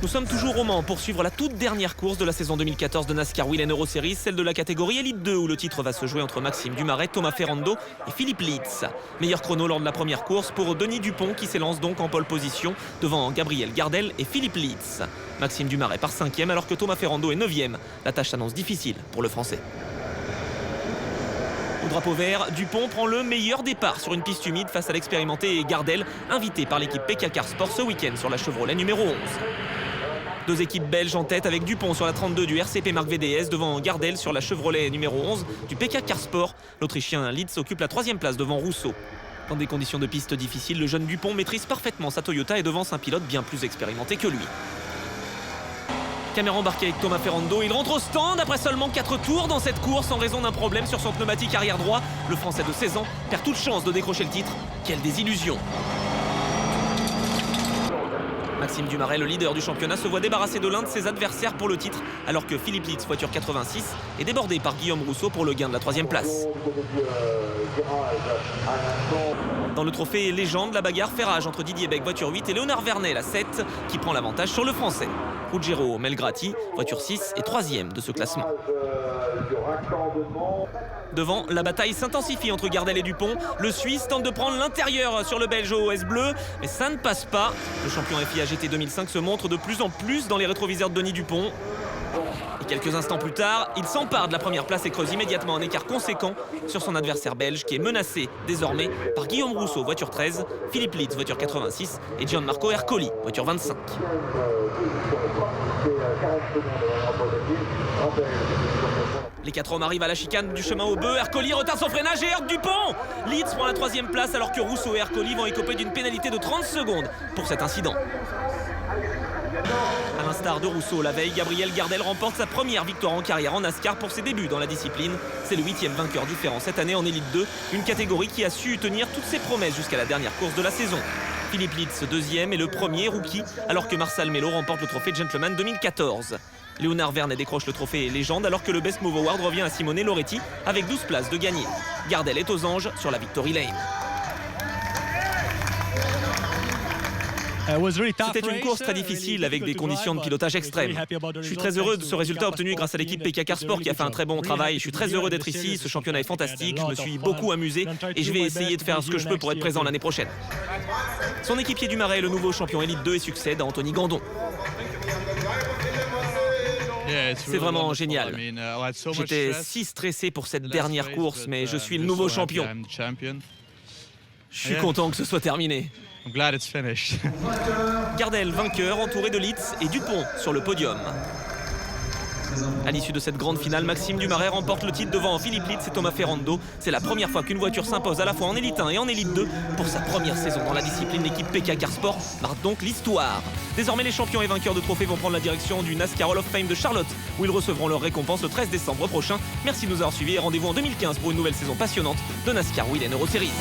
Nous sommes toujours au Mans pour suivre la toute dernière course de la saison 2014 de NASCAR Whelen Euroseries, celle de la catégorie Elite 2 où le titre va se jouer entre Maxime Dumaret, Thomas Ferrando et Philippe Lietz. Meilleur chrono lors de la première course pour Denis Dupont qui s'élance donc en pole position devant Gabriel Gardel et Philippe Lietz. Maxime Dumaret part 5e alors que Thomas Ferrando est 9e. La tâche s'annonce difficile pour le Français. Au drapeau vert, Dupont prend le meilleur départ sur une piste humide face à l'expérimenté Gardel, invité par l'équipe PK Car Sport ce week-end sur la Chevrolet numéro 11. Deux équipes belges en tête avec Dupont sur la 32 du RCP Marc VDS devant Gardel sur la Chevrolet numéro 11 du PK Car Sport. L'Autrichien Lietz occupe la 3e place devant Rousseau. Dans des conditions de piste difficiles, le jeune Dupont maîtrise parfaitement sa Toyota et devance un pilote bien plus expérimenté que lui. Caméra embarquée avec Thomas Ferrando, il rentre au stand après seulement 4 tours dans cette course en raison d'un problème sur son pneumatique arrière droit. Le Français de 16 ans perd toute chance de décrocher le titre. Quelle désillusion! Maxime Dumaret, le leader du championnat, se voit débarrasser de l'un de ses adversaires pour le titre, alors que Philippe Lietz, voiture 86, est débordé par Guillaume Rousseau pour le gain de la 3e place. Dans le trophée légende, la bagarre fait rage entre Didier Beck, voiture 8, et Léonard Vernet, la 7, qui prend l'avantage sur le Français. Ruggiero Melgrati, voiture 6, est 3e de ce classement. Devant, la bataille s'intensifie entre Gardel et Dupont. Le Suisse tente de prendre l'intérieur sur le Belge OS bleu, mais ça ne passe pas. Le champion FIA GT 2005 se montre de plus en plus dans les rétroviseurs de Denis Dupont. Et quelques instants plus tard, il s'empare de la première place et creuse immédiatement un écart conséquent sur son adversaire belge qui est menacé désormais par Guillaume Rousseau, voiture 13, Philippe Lietz, voiture 86 et Gianmarco Ercoli, voiture 25. Les 4 hommes arrivent à la chicane du chemin au bœuf. Ercoli retarde son freinage et heurte Dupont. Lietz prend la 3e place alors que Rousseau et Ercoli vont écoper d'une pénalité de 30 secondes pour cet incident. À l'instar de Rousseau, la veille, Gabriel Gardel remporte sa première victoire en carrière en NASCAR pour ses débuts dans la discipline. C'est le 8e vainqueur différent cette année en Elite 2, une catégorie qui a su tenir toutes ses promesses jusqu'à la dernière course de la saison. Philippe Lietz, 2e, est le premier rookie, alors que Marcel Mello remporte le trophée Gentleman 2014. Léonard Vernet décroche le trophée légende alors que le Best Move Award revient à Simone Loretti avec 12 places de gagné. Gardel est aux anges sur la Victory Lane. C'était une course très difficile avec des conditions de pilotage extrêmes. Je suis très heureux de ce résultat obtenu grâce à l'équipe PK Car Sport qui a fait un très bon travail. Je suis très heureux d'être ici, ce championnat est fantastique, je me suis beaucoup amusé et je vais essayer de faire ce que je peux pour être présent l'année prochaine. Son équipier Dumaret est le nouveau champion Elite 2 et succède à Anthony Gandon. C'est vraiment génial. J'étais si stressé pour cette dernière course, mais je suis le nouveau champion. Je suis content que ce soit terminé. Gardel vainqueur, entouré de Lietz et Dupont sur le podium. À l'issue de cette grande finale, Maxime Dumaret remporte le titre devant Philippe Lietz et Thomas Ferrando. C'est la première fois qu'une voiture s'impose à la fois en Elite 1 et en Elite 2. Pour sa première saison dans la discipline, l'équipe PK Car Sport marque donc l'histoire. Désormais, les champions et vainqueurs de trophées vont prendre la direction du NASCAR Hall of Fame de Charlotte, où ils recevront leur récompense le 13 décembre prochain. Merci de nous avoir suivis et rendez-vous en 2015 pour une nouvelle saison passionnante de NASCAR Whelen Euroseries.